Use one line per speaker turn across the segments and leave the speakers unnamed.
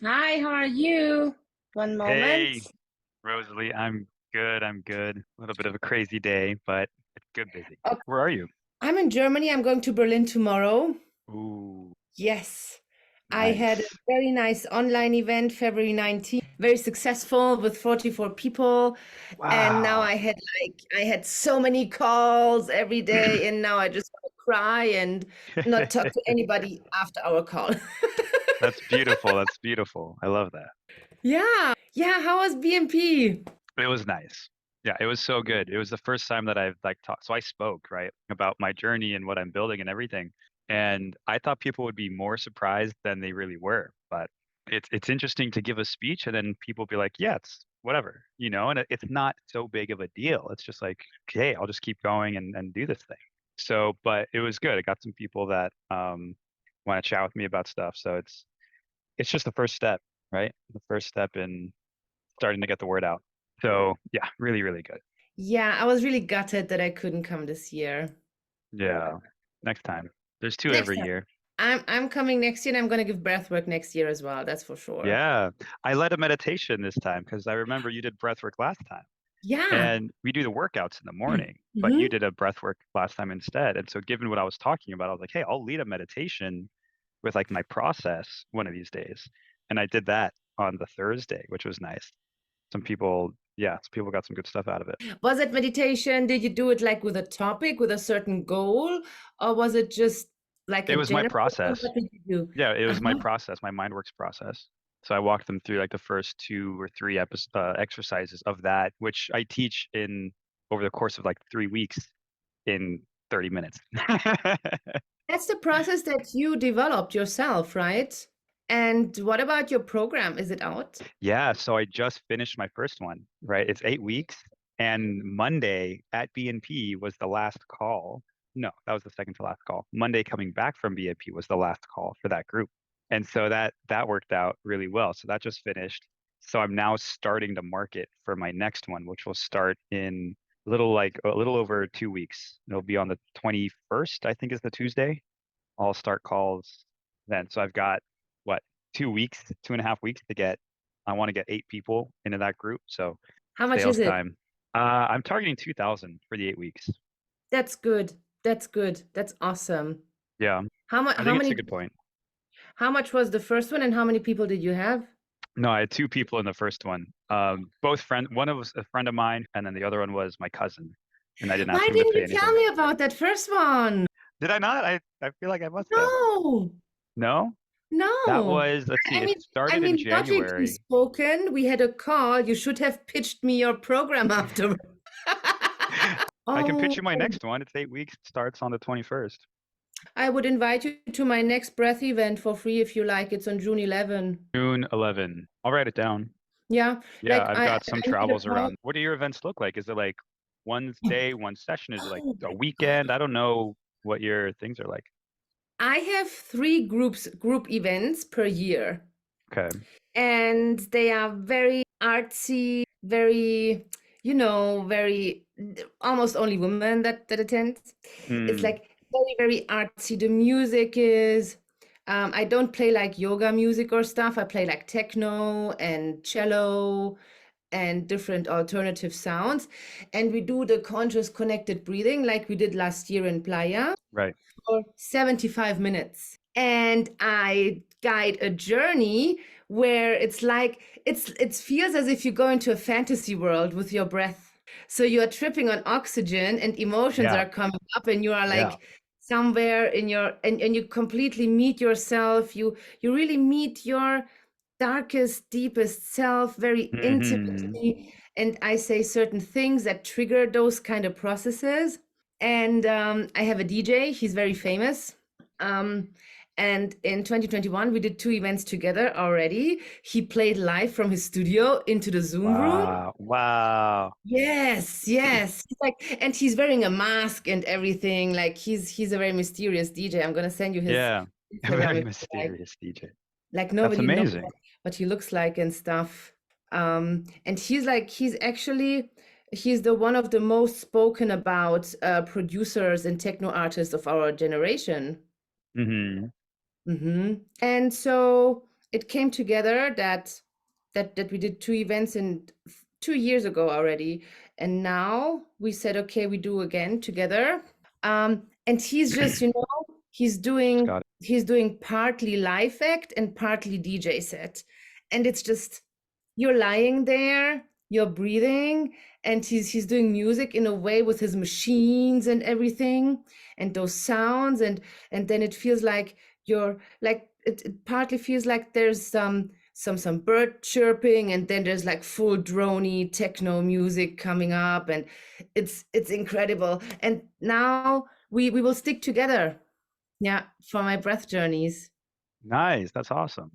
Hi, how are you? One moment.
Hey, Rosalie, I'm good. I'm good. A little bit of a crazy day, but it's good busy.
Oh,
Where are you?
I'm in Germany. I'm going to Berlin tomorrow.
Ooh,
Yes. I had a
nice.
very nice online event February 19th, very successful with 44 people. And now
Wow.
I had so many calls every day, and now I just want to cry and not talk to anybody after our call.
That's beautiful. That's beautiful. I love that.
Yeah. Yeah, how was BMP?
It was nice. Yeah, it was so good. It was the first time that I've like talked. So I spoke, right, about my journey and what I'm building and everything. And I thought people would be more surprised than they really were. But it's interesting to give a speech and then people be like, yeah, it's whatever, and it's not so big of a deal. It's just like, okay, I'll just keep going and do this thing. So, but it was good. I got some people that want to chat with me about stuff. So it's just the first step, right? The first step in starting to get the word out. So yeah, really, really good.
Yeah, I was really gutted that I couldn't come this year.
Yeah. Next time. There's two
Next
every
time.
year.
I'm coming next year and I'm gonna give breathwork next year as well, that's for sure.
Yeah. I led a meditation this time because I remember you did breath work last time.
Yeah.
And we do the workouts in the morning, but you
Hmm.
did a breath work last time instead. And so given what I was talking about, I was like, hey, I'll lead a meditation with like my process one of these days. And I did that on the Thursday, which was nice. Some people got some good stuff out of it.
Was it meditation? Did you do it like with a topic, with a certain goal, or was it just like
It
a
was my
general thing?
process.
What did you do?
Yeah, it was my
Uh-huh.
process, my Mindworx process. So I walked them through like the first two or three exercises of that, which I teach in over the course of like 3 weeks in 30 minutes.
That's the process that you developed yourself, right? And what about your program? Is it out?
Yeah, so I just finished my first one, right? It's 8 weeks, and Monday at BNP was the last call. No, that was the second to last call. Monday coming back from BNP was the last call for that group. And so that worked out really well. So that just finished. So I'm now starting to market for my next one, which will start in a little over 2 weeks. It'll be on the 21st, I think is the Tuesday. I'll start calls then. So I've got what, 2 weeks, 2.5 weeks to get. I want to get 8 people into that group. So
How much is
sales
it?
time. I'm targeting 2,000 for the 8 weeks.
That's good. That's good. That's awesome.
Yeah,
How much
I
how
think it's a
many
good point.
how much was the first one and how many people did you have?
No, I had 2 people in the first one. Both friend. One was a friend of mine, and then the other one was my cousin. And I didn't
Why
ask him to
didn't
pay
you tell
anything.
me about that first one?
Did I not? I feel like I must have.
No,
No, that
no.
was. Let's see.
I
It
mean, I
started in
mean, logically
January.
spoken, we had a call. You should have pitched me your program after.
I can pitch
Oh,
you my next one. It's 8 weeks. It starts on the 21st.
I would invite you to my next breath event for free if you like. It's on June 11.
June 11. I'll write it down.
Yeah,
Yeah,
like
I've got some
I made a
travels
call.
around. What do your events look like? Is it like one day, one session? Is it like
Oh,
a weekend? I don't know what your things are like.
I have three group events per year,
Okay.
and they are very artsy, very, very almost only women that attend. It's
Mm,
like very artsy. The music is, I don't play like yoga music or stuff. I play like techno and cello and different alternative sounds. And we do the conscious connected breathing like we did last year in Playa
right.
for 75 minutes. And I guide a journey where it's like it feels as if you go into a fantasy world with your breath. So you are tripping on oxygen and emotions
Yeah.
are coming up and you are
Yeah.
like somewhere in your and you completely meet yourself. You really meet your darkest, deepest self very
Hmm.
intimately. And I say certain things that trigger those kind of processes. And I have a DJ, he's very famous. Um, and in 2021, we did two events together already. He played live from his studio into the Zoom room.
Wow. Wow.
Yes, yes. He's like, and he's wearing a mask and everything. Like he's a very mysterious DJ. I'm gonna send you his
Yeah. A
Instagram
very
if you like.
mysterious DJ.
Like
That's
nobody knows
amazing.
what he looks like and stuff. And he's actually he's the one of the most spoken about producers and techno artists of our generation.
Hmm.
And so it came together that we did two events in 2 years ago already, and now we said, okay, we do again together. And he's just,
Got it.
he's doing partly live act and partly DJ set, and it's just you're lying there, you're breathing, and he's doing music in a way with his machines and everything, and those sounds, and then it feels like you're like it partly feels like there's some bird chirping, and then there's like full drony techno music coming up, and it's incredible. And now we will stick together, yeah, for my breath journeys.
Nice. That's awesome.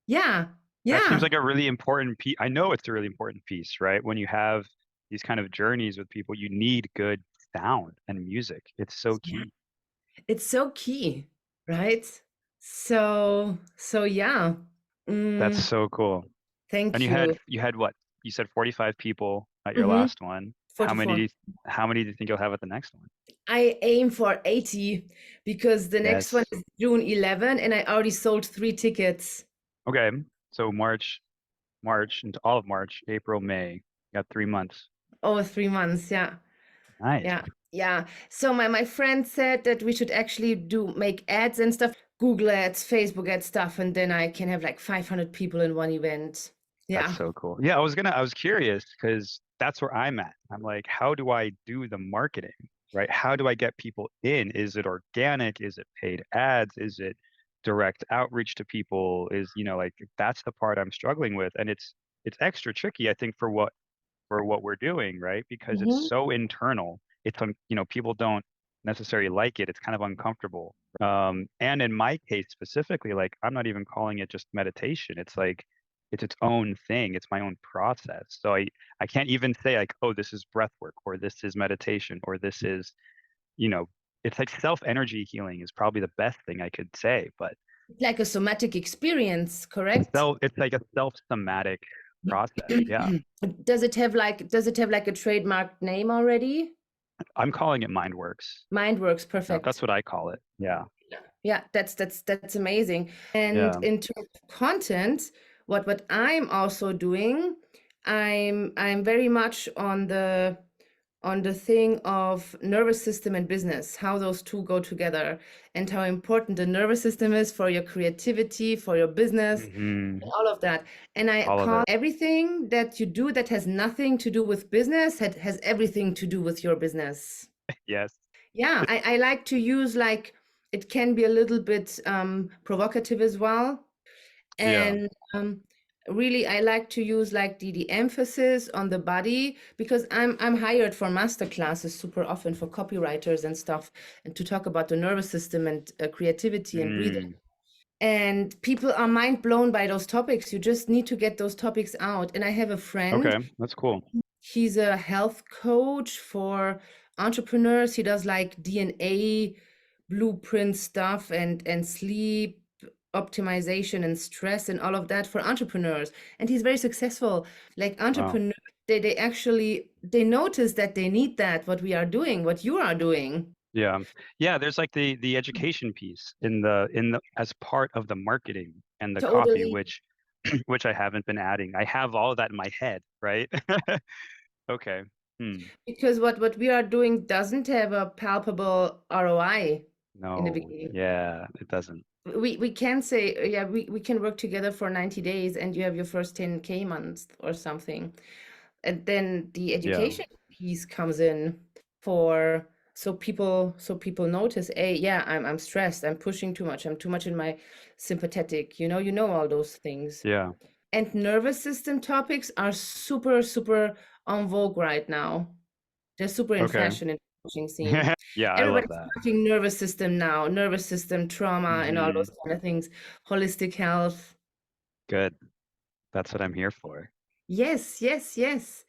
Yeah,
That seems
yeah,
like a really important piece. I know it's a really important piece, right? When you have these kind of journeys with people, you need good sound and music. It's so
yeah.
key.
It's so key, right? So yeah.
That's
Mm,
so cool. And
thank
you had
you.
you had what? You said 45 people at your
Mm-hmm.
last one.
44.
How many do you think you'll have at the next one?
I aim for 80 because the next one
Yes.
is June 11 and I already sold 3 tickets.
Okay. So March into all of March, April, May. You got 3 months.
Oh, 3 months. Yeah.
Nice.
Yeah. Yeah. So my friend said that we should actually do make ads and stuff, Google ads, Facebook ads stuff, and then I can have like 500 people in one event.
That's
Yeah.
so cool. Yeah, I was curious because that's where I'm at. I'm like, how do I do the marketing, right? How do I get people in? Is it organic? Is it paid ads? Is it direct outreach to people? Like that's the part I'm struggling with. And it's extra tricky, I think, for what we're doing, right? Because it's
Hmm.
so internal. People don't necessarily like it. It's kind of uncomfortable. And in my case specifically, like I'm not even calling it just meditation. It's like it's its own thing. It's my own process. So I can't even say like, oh, this is breath work or this is meditation or this is, you know, it's like self energy healing is probably the best thing I could say, but
Like a somatic experience, correct?
it's like a self somatic process. Yeah.
Does it have like a trademark name already?
I'm calling it Mindworx.
Mindworks,
No, that's
perfect.
what I call it. Yeah.
Yeah, that's amazing. And
Yeah.
in terms of content, what I'm also doing, I'm very much on the thing of nervous system and business, how those two go together, and how important the nervous system is for your creativity, for your business,
Hmm.
all of that. And I
All of
call
it.
everything that you do that has nothing to do with business, has everything to do with your business.
Yes.
Yeah, I like to use like it can be a little bit provocative as well.
Yeah.
And really I like to use like the emphasis on the body because I'm hired for master classes super often for copywriters and stuff, and to talk about the nervous system and creativity and breathing.
Mm.
And people are mind blown by those topics. You just need to get those topics out. And I have a friend,
Okay. That's cool.
he's a health coach for entrepreneurs. He does like DNA blueprint stuff and sleep optimization and stress and all of that for entrepreneurs. And he's very successful. Like
Wow.
entrepreneurs, they actually they notice that they need that, what we are doing, what you are doing.
Yeah. Yeah, there's like the education piece in the as part of the marketing and the copy,
Totally.
which which I haven't been adding. I have all of that in my head, right? Okay. Hmm.
Because what we are doing doesn't have a palpable ROI in the
No.
beginning.
Yeah, it doesn't.
We can say, yeah, we can work together for 90 days and you have your first 10K months or something. And then the
Yeah.
education piece comes in for so people notice, hey, yeah, I'm stressed, I'm pushing too much, I'm too much in my sympathetic, you know all those things.
Yeah.
And nervous system topics are super, super en vogue right now. They're super in
Okay.
fashion in the coaching scene.
Yeah, I love
Everybody's
that.
talking nervous system now, nervous system trauma and all those
Hmm.
kind of things, holistic health.
Good. That's what I'm here for.
Yes, yes, yes.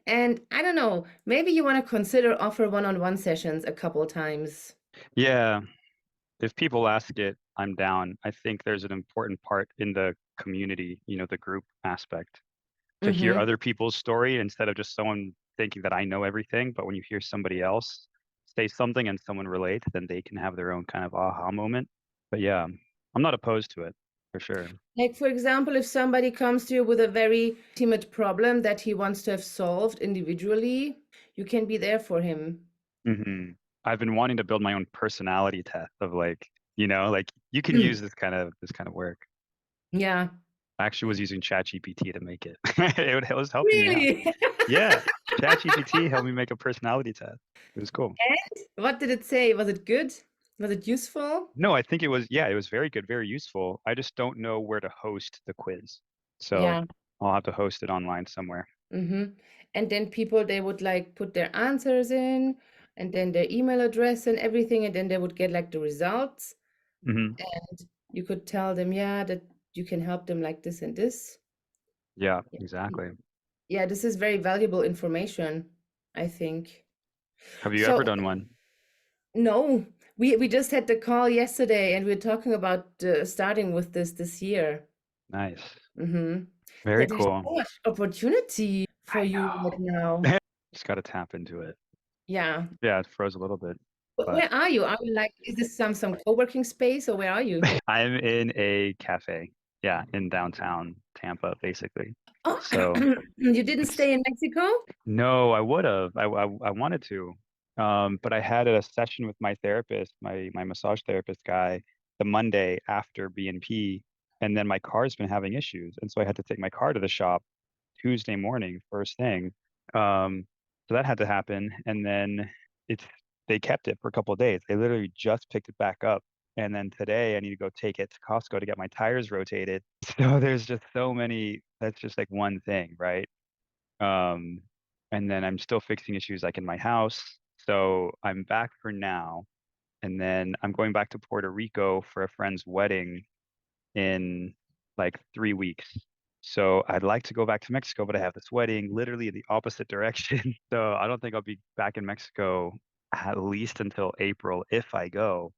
And I don't know, maybe you want to consider offer one-on-one sessions a couple times.
Yeah. If people ask it, I'm down. I think there's an important part in the community, the group aspect, to hear
Mm-hmm.
other people's story instead of just someone thinking that I know everything. But when you hear somebody else say something and someone relates, then they can have their own kind of aha moment. But yeah, I'm not opposed to it. for sure.
Like, for example, if somebody comes to you with a very intimate problem that he wants to have solved individually, you can be there for him.
I've been wanting to build my own personality test of like, like you can use this kind of work.
Yeah.
I actually was using ChatGPT to make it. It was helping me out.
Really?
Yeah, ChatGPT helped me make a personality test. It was cool.
And what did it say? Was it good? Was it useful?
No, I think it was very good, very useful. I just don't know where to host the quiz. So
Yeah.
I'll have to host it online somewhere.
Mm-hmm. And then people, they would like put their answers in and then their email address and everything, and then they would get like the results.
Hmm.
And you could tell them, yeah, that you can help them like this and this.
Yeah,
Yeah,
exactly.
yeah, this is very valuable information, I think.
Have you ever
So,
done one?
no, we just had the call yesterday and we're talking about starting with this year.
Nice.
Mm-hmm.
Very
There's
cool.
so much opportunity for
I
you right now.
know. Just got to tap into it.
Yeah.
Yeah, it froze a little bit, but
Where are you? Are you like, is this some co-working space or where are you?
I'm in a cafe. Yeah, in downtown Tampa, basically.
Oh,
So
you didn't
it's
stay in Mexico?
no, I would have. I wanted to. But I had a session with my therapist, my massage therapist guy, the Monday after BNP, and then my car's been having issues, and so I had to take my car to the shop Tuesday morning, first thing. So that had to happen, and then it's they kept it for a couple of days. They literally just picked it back up, and then today I need to go take it to Costco to get my tires rotated. So there's just so many. That's just like one thing, right? Um, and then I'm still fixing issues like in my house. So I'm back for now. And then I'm going back to Puerto Rico for a friend's wedding in like 3 weeks. So I'd like to go back to Mexico, but I have this wedding literally in the opposite direction. So I don't think I'll be back in Mexico at least until April if I go.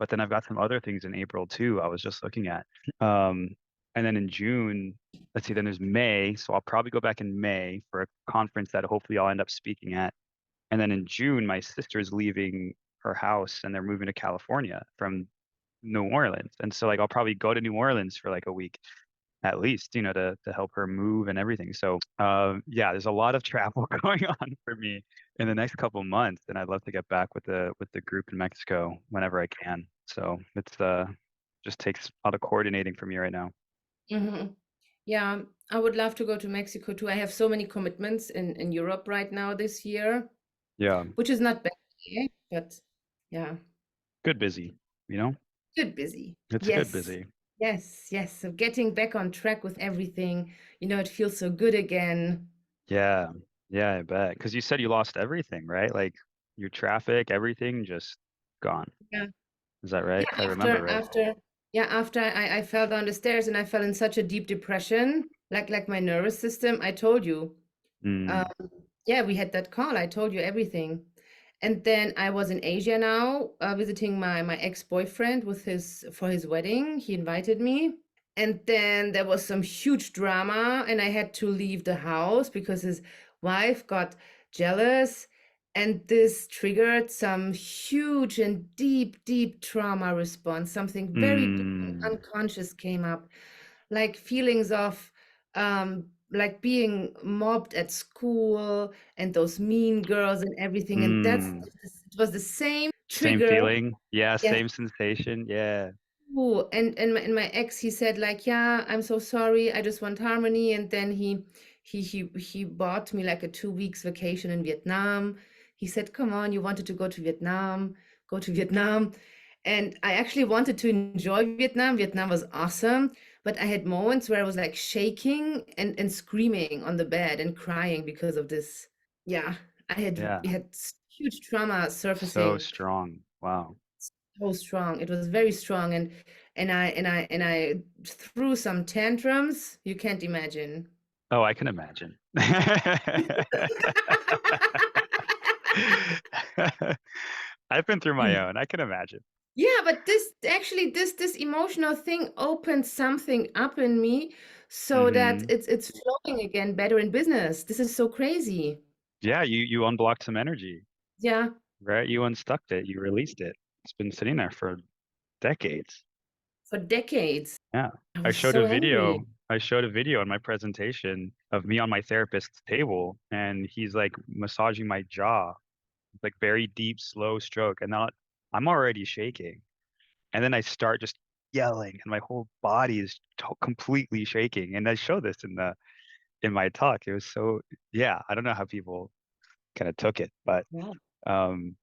But then I've got some other things in April too. I was just looking at. Um, and then in June, let's see, then there's May. So I'll probably go back in May for a conference that hopefully I'll end up speaking at. And then in June, my sister's leaving her house and they're moving to California from New Orleans. And so like I'll probably go to New Orleans for like a week at least, to help her move and everything. So yeah, there's a lot of travel going on for me in the next couple months, and I'd love to get back with the group in Mexico whenever I can. So it's just takes a lot of coordinating for me right now.
Hmm. Yeah, I would love to go to Mexico too. I have so many commitments in Europe right now this year,
Yeah,
which is not bad, but yeah,
good busy, you know?
good busy.
It's good
Yes,
busy.
yes, yes. So getting back on track with everything, it feels so good again.
Yeah, yeah, I bet. Because you said you lost everything, right? Like your traffic, everything just gone.
Yeah.
Is that right?
Yeah,
If I remember
after
right.
after yeah, after I fell down the stairs and I fell in such a deep depression, like my nervous system, I told you. Um,
Mm,
yeah, we had that call. I told you everything. And then I was in Asia now, visiting my ex-boyfriend with his for his wedding. He invited me. And then there was some huge drama, and I had to leave the house because his wife got jealous, and this triggered some huge and deep, deep trauma response. Something very deep and
mm,
unconscious came up, like feelings of like being mobbed at school and those mean girls and everything. And
mm.
it was the same
Same
trigger.
feeling. Yeah,
Yes.
same sensation. Yeah.
Ooh, and my ex, he said like, yeah, I'm so sorry. I just want harmony. And then he bought me like a 2 weeks vacation in Vietnam. He said, come on, you wanted to go to Vietnam, go to Vietnam. And I actually wanted to enjoy Vietnam. Vietnam was awesome, but I had moments where I was like shaking and screaming on the bed and crying because of this. Yeah, I had
Yeah.
had huge trauma
So
surfacing
strong. Wow.
so strong. It was very strong, and I threw some tantrums you can't imagine.
Oh, I can imagine. I've been through my own. I can imagine.
Yeah, but this emotional thing opened something up in me so that
Hmm.
it's flowing again better in business. This is so crazy.
Yeah, you unblocked some energy,
Yeah,
right? You unstuck it. You released it. It's been sitting there for decades.
for decades.
Yeah.
I
I
was
showed a
so
video.
angry.
I showed a video in my presentation of me on my therapist's table, and he's like massaging my jaw, like very deep, slow stroke, and now I'm already shaking. And then I start just yelling, and my whole body is completely shaking. And I show this in my talk. It was so, yeah, I don't know how people kind of took it, but
Yeah.
um,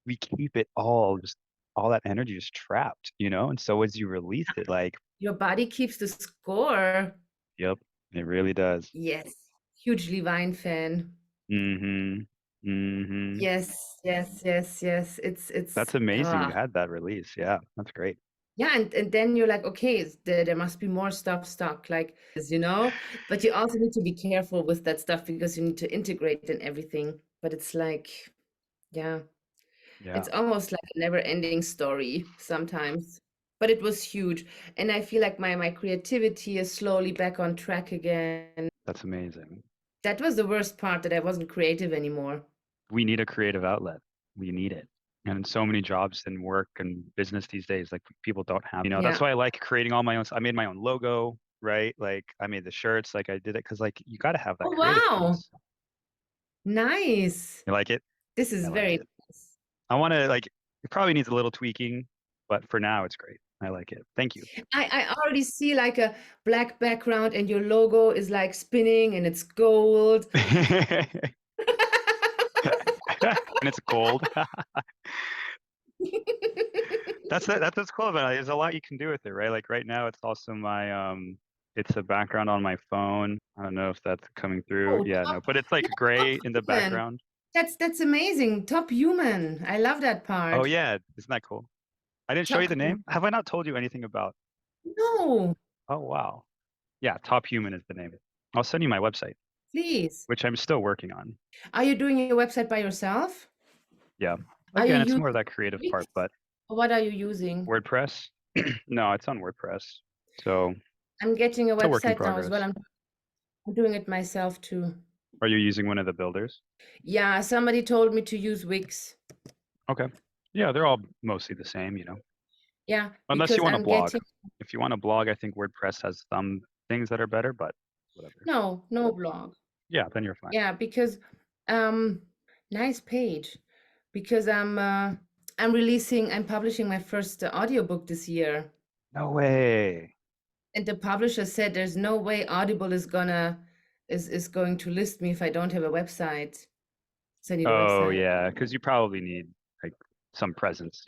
we keep it all just all that energy is trapped, you know? And so as you release it, like,
Your body keeps the score.
yep, it really does.
Yes. Hugely Vine fan.
Mm-hmm. Mm-hmm.
Yes, yes, yes, yes.
That's
It's
amazing. You had that release. Yeah, that's great.
yeah, and then you're like, okay, there must be more stuff stuck, like, you know, but you also need to be careful with that stuff because you need to integrate and everything. But it's like, yeah,
Yeah,
it's almost like a never-ending story sometimes. But it was huge, and I feel like my creativity is slowly back on track again.
that's amazing.
That was the worst part, that I wasn't creative anymore.
We need a creative outlet. We need it. And in so many jobs and work and business these days, like people don't have, that's
Yeah.
why I like creating all my own. I made my own logo, right? Like I made the shirts, like I did it because like you got to have that
Oh,
creative
wow.
piece.
Nice.
You like it?
This is
I like
very
it.
nice.
I want to like, it probably needs a little tweaking, but for now it's great. I like it. Thank you.
I already see like a black background and your logo is like spinning and it's gold.
And it's gold. That's what's cool about it. There's a lot you can do with it, right? Like right now, it's also my it's a background on my phone. I don't know if that's coming through.
Oh,
Yeah, no, but it's like
top
gray in the
human.
background.
That's amazing. Top human. I love that
Oh
part.
yeah, isn't that cool? I didn't show you
Top
the
human.
name. Have I not told you anything about?
No,
Oh wow, yeah, Top Human is the name. I'll send you my website,
please.
which I'm still working on.
Are you doing your website by yourself?
Yeah,
Are you
again, it's more of
using
that creative
Wix?
part, but
Or what are you using?
WordPress. No, it's on WordPress, so
I'm getting a
it's a work in
website now as well.
progress.
I'm doing it myself too.
Are you using one of the builders?
Yeah, somebody told me to use Wix.
Okay. Yeah, they're all mostly the same.
Yeah,
Unless you
because
want to
I'm
blog.
getting
If you want to blog, I think WordPress has some things that are better, but whatever.
no blog.
Yeah, then you're fine.
Yeah, because um nice page. Because I'm publishing my first audiobook this year.
No way.
And the publisher said there's no way Audible is going to list me if I don't have a website. So I need a
Oh
website.
yeah, because you probably need like some presence.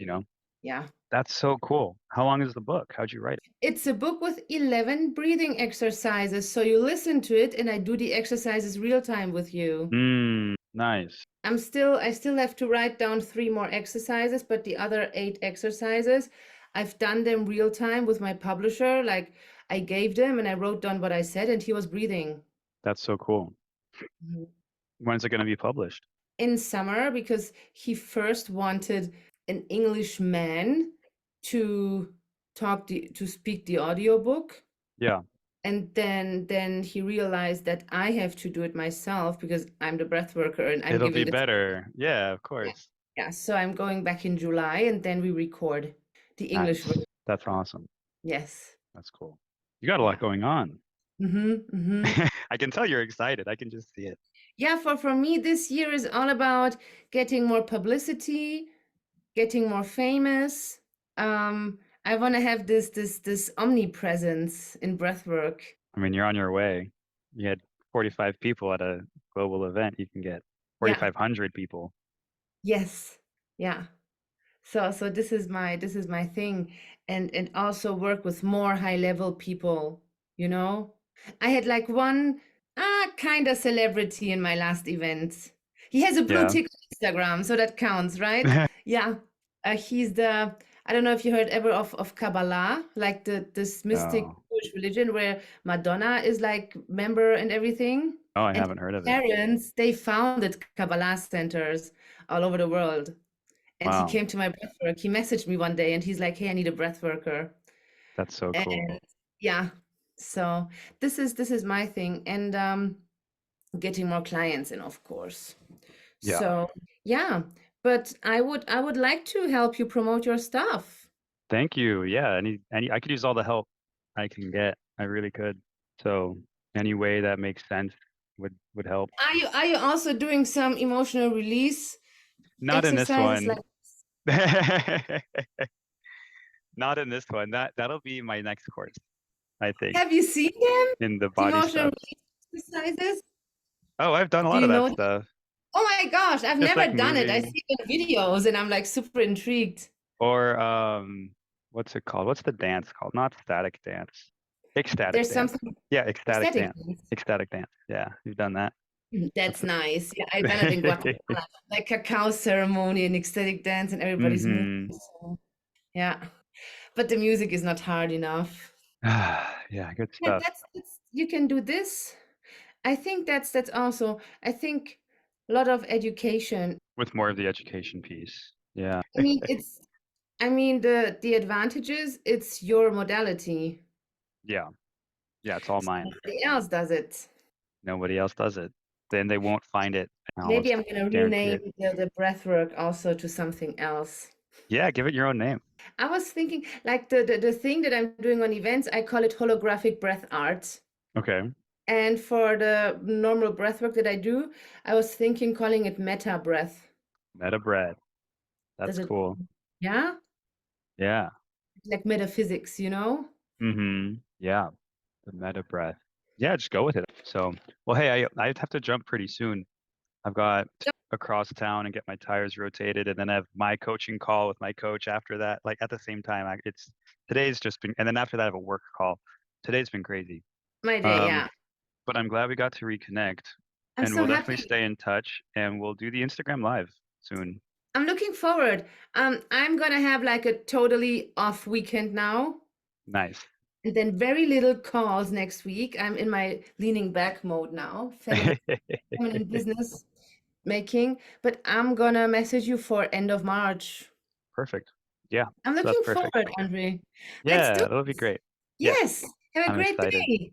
Yeah.
That's so cool. How long is the book? How'd you write it?
It's a book with 11 breathing exercises. So you listen to it and I do the exercises real time with you.
Nice.
I still have to write down 3 more exercises, but the other 8 exercises, I've done them real time with my publisher. Like I gave them and I wrote down what I said and he was breathing.
That's so cool.
Mhm.
When's it going to be published?
In summer, because he first wanted an English man to to speak the audiobook.
Yeah,
And then he realized that I have to do it myself because I'm the breath worker and I'm
it'll be
giving the
better. Yeah, of
yeah.
course.
Yeah, so I'm going back in July and then we record the English
Nice.
version.
That's awesome.
Yes.
That's cool. You got a lot
Yeah.
going on.
Mm-hmm.
I can tell you're excited. I can just see it.
Yeah, for me, this year is all about getting more publicity, getting more famous. I want to have this omnipresence in breathwork.
I mean, you're on your way. You had 45 people at a global event. You can get
Yeah.
4,500 people.
Yes. Yeah. So this is my thing, and also work with more high level people, you know. I had like one kind of celebrity in my last event. He has a blue
Yeah.
tick on Instagram, so that counts, right? Yeah. He's the I don't know if you heard ever of Kabbalah, like this mystic
No.
Jewish religion where Madonna is like member and everything.
Oh, I
And
haven't heard of it.
parents, they founded Kabbalah centers all over the world. And he
Wow.
came to my breath work. He messaged me one day and he's like, "Hey, I need a breath worker."
That's so cool.
And yeah, so this is my thing. And getting more clients in, of course.
Yeah.
So yeah, but I would like to help you promote your stuff.
Thank you. Yeah. I could use all the help. I can get. I really could. So any way that makes sense would help.
Are you also doing some emotional release
Not in this
exercises
one.
like
Not in this one. That'll be my next course, I think,
have you seen them?
in the
The
body
emotional
stuff.
release exercises?
Oh, I've done a
Do
lot
you
of that
know them?
stuff.
Oh my gosh, I've
Just
never
like
done it. I
moving
see the videos and I'm like super intrigued.
or what's it called? What's the dance called? Not static dance. Ecstatic
There's
dance.
something
Yeah, ecstatic
aesthetic.
dance. Ecstatic dance. Yeah, you've done that.
That's
That's
nice. Yeah, I've done it in
a
Guatemala, like cacao ceremony and ecstatic dance, and everybody's moving.
hmm
So, yeah, but the music is not hard enough.
Yeah, good
Yeah,
stuff.
that's you can do this. I think that's also. I think a lot of education.
With more of the education piece. Yeah.
I mean, the advantages. It's your modality.
Yeah. Yeah, it's all mine.
Nobody else does it.
Nobody else does it. Then they won't find it. I'll
Maybe I'm gonna
guarantee
rename
it.
the breathwork also to something else.
Yeah, give it your own name.
I was thinking, like the thing that I'm doing on events, I call it holographic breath art.
Okay.
And for the normal breath work that I do, I was thinking calling it meta breath.
Meta bread.
Does
That's
it,
cool.
yeah?
Yeah.
Like metaphysics, you know?
Mm-hmm. Yeah. The meta breath. Yeah, just go with it. So, well, hey, I have to jump pretty soon. I've got across town and get my tires rotated, and then I have my coaching call with my coach after that. Like at the same time, it's today's just been, and then after that, I have a work call. Today's been crazy.
My day,
Um,
yeah.
but I'm glad we got to reconnect,
I'm
and
so
we'll definitely
happy.
stay in touch, and we'll do the Instagram live soon.
I'm looking forward. I'm gonna have like a totally off weekend now,
Nice.
and then very little calls next week. I'm in my leaning back mode now, feminine business making, but I'm gonna message you for end of March.
Perfect. Yeah,
I'm
that's
looking
perfect.
forward, Andre. Let's do
Yeah, that'll be
this.
great. Yes,
Yes. Have a
I'm
great
excited.
day.